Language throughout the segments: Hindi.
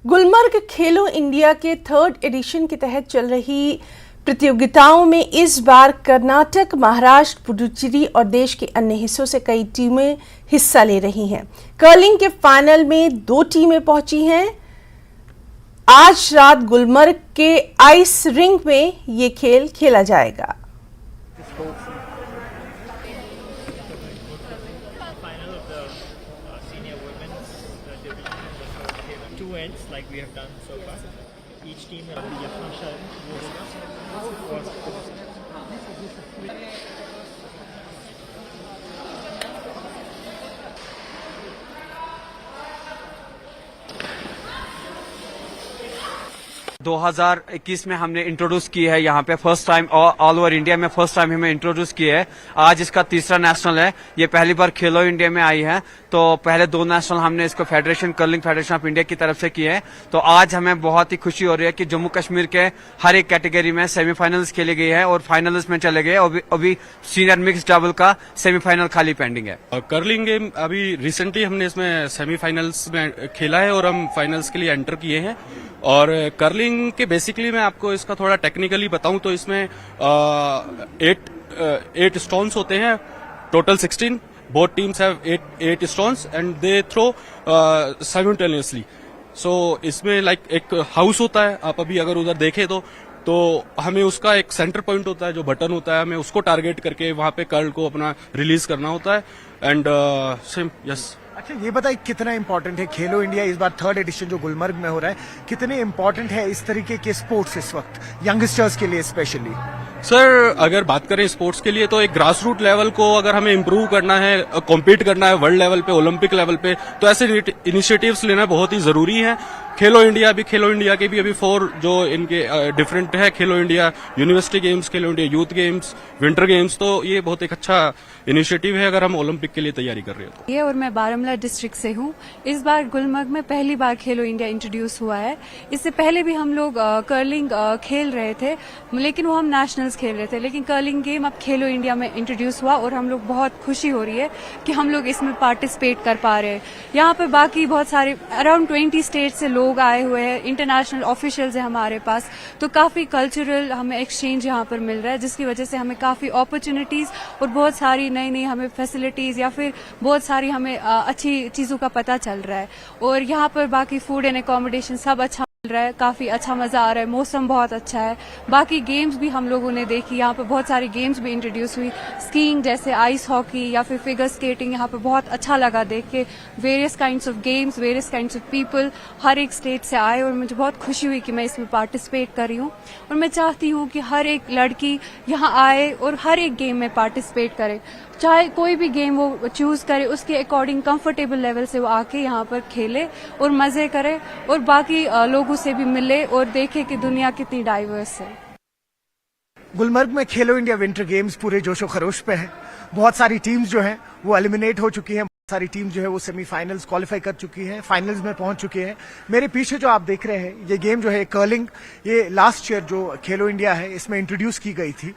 गुलमर्ग खेलो इंडिया के थर्ड एडिशन के तहत चल रही प्रतियोगिताओं में इस बार कर्नाटक, महाराष्ट्र, पुडुचेरी और देश के अन्य हिस्सों से कई टीमें हिस्सा ले रही हैं। कर्लिंग के फाइनल में 2 टीमें पहुंची हैं। आज रात गुलमर्ग के आइस रिंक में ये खेल खेला जाएगा। Two ends like we have done so far. Each team will be Yafnisha 2021 में हमने इंट्रोड्यूस की है। यहाँ पे first time all over India में फर्स्ट टाइम हमें इंट्रोड्यूस की है। आज इसका तीसरा नेशनल है। ये पहली बार खेलो इंडिया में आई है। तो पहले 2 नेशनल हमने इसको कर्लिंग फेडरेशन ऑफ इंडिया की तरफ से किए हैं। तो आज हमें बहुत ही खुशी हो रही है कि जम्मू कश्मीर के हर एक कैटेगरी में सेमीफाइनल्स खेली गई है और फाइनल्स में चले गए। अभी सीनियर मिक्स डबल का सेमीफाइनल खाली पेंडिंग है। कर्लिंग गेम अभी रिसेंटली हमने इसमें सेमीफाइनल्स में खेला है और हम फाइनल्स के लिए एंटर किए हैं। और कर्लिंग के बेसिकली मैं आपको इसका थोड़ा टेक्निकली बताऊं तो इसमें 8 स्टोन्स होते हैं, total 16। Both teams have 8 stones and they throw simultaneously. So इसमें लाइक एक हाउस होता है, आप अभी अगर उधर देखें तो हमें उसका एक सेंटर पॉइंट होता है जो बटन होता है, हमें उसको टारगेट करके वहां पे कर्ल को अपना रिलीज करना होता है। And same yes. अच्छा, ये बताइए कितना इंपॉर्टेंट है खेलो इंडिया इस बार थर्ड एडिशन जो गुलमर्ग में हो रहा है, कितने इंपॉर्टेंट है इस तरीके के स्पोर्ट्स इस वक्त यंगस्टर्स के लिए स्पेशली? सर अगर बात करें स्पोर्ट्स के लिए तो एक ग्रास रूट लेवल को अगर हमें इम्प्रूव करना है, कॉम्पीट करना है वर्ल्ड लेवल पे, ओलंपिक लेवल पे, तो ऐसे इनिशिएटिव्स लेना बहुत ही जरूरी है। खेलो इंडिया के भी अभी 4 जो इनके डिफरेंट है, खेलो इंडिया यूनिवर्सिटी गेम्स, खेलो India youth games, winter games, तो ये बहुत एक अच्छा इनिशिएटिव है अगर हम ओलंपिक के लिए तैयारी कर रहे हो तो। ये और मैं बारामूला डिस्ट्रिक्ट से हूँ। इस बार गुलमर्ग में पहली बार खेलो इंडिया इंट्रोड्यूस हुआ है। इससे पहले भी हम लोग कर्लिंग खेल रहे थे, लेकिन वो हम नेशनल्स खेल रहे थे। लेकिन कर्लिंग गेम अब खेलो इंडिया में इंट्रोड्यूस हुआ और हम लोग बहुत खुशी हो रही है कि हम लोग इसमें पार्टिसिपेट कर पा रहे हैं। यहाँ पर बाकी बहुत सारे अराउंड 20 स्टेट से लोग आए हुए हैं, इंटरनेशनल ऑफिशियल्स है हमारे पास। तो काफी कल्चरल हमें एक्सचेंज यहाँ पर मिल रहा है, जिसकी वजह से हमें काफी अपॉर्चुनिटीज और बहुत सारी नई हमें फैसिलिटीज या फिर बहुत सारी हमें अच्छी चीजों का पता चल रहा है। और यहाँ पर बाकी फूड एंड एकोमोडेशन सब अच्छा मिल रहा है, काफी अच्छा मजा आ रहा है, मौसम बहुत अच्छा है। बाकी गेम्स भी हम लोगों ने देखी, यहाँ पर बहुत सारी गेम्स भी इंट्रोड्यूस हुई, स्कीइंग जैसे आइस हॉकी या फिर फिगर स्केटिंग। यहाँ पर बहुत अच्छा लगा देख के, various kinds of games, various kinds of people हर एक स्टेट से आए और मुझे बहुत खुशी हुई कि मैं इसमें पार्टिसिपेट कर रही हूँ। और मैं चाहती हूँ कि हर एक लड़की यहाँ आए और हर एक गेम में पार्टिसिपेट करे, चाहे कोई भी गेम वो चूज करे, उसके अकॉर्डिंग कंफर्टेबल लेवल से वो आके यहाँ पर खेले और मजे करे और बाकी लोगों से भी मिले और देखे कि दुनिया कितनी डाइवर्स है। गुलमर्ग में खेलो इंडिया विंटर गेम्स पूरे जोशो खरोश पे है। बहुत सारी टीम्स जो हैं वो एलिमिनेट हो चुकी हैं, बहुत सारी टीम जो है वो सेमीफाइनल्स क्वालिफाई कर चुकी हैं, फाइनल्स में पहुंच चुकी हैं। मेरे पीछे जो आप देख रहे हैं ये गेम जो है कर्लिंग, ये लास्ट ईयर जो खेलो इंडिया है इसमें इंट्रोड्यूस की गई थी।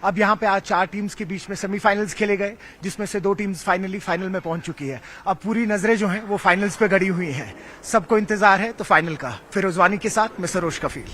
अब यहाँ पे आज 4 टीम्स के बीच में सेमीफाइनल्स खेले गए, जिसमें से 2 टीम्स फाइनल में पहुंच चुकी है। अब पूरी नजरें जो हैं वो फाइनल्स पे गड़ी हुई हैं। सबको इंतजार है तो फाइनल का। फिरोजवानी के साथ मैं सरोज कफील।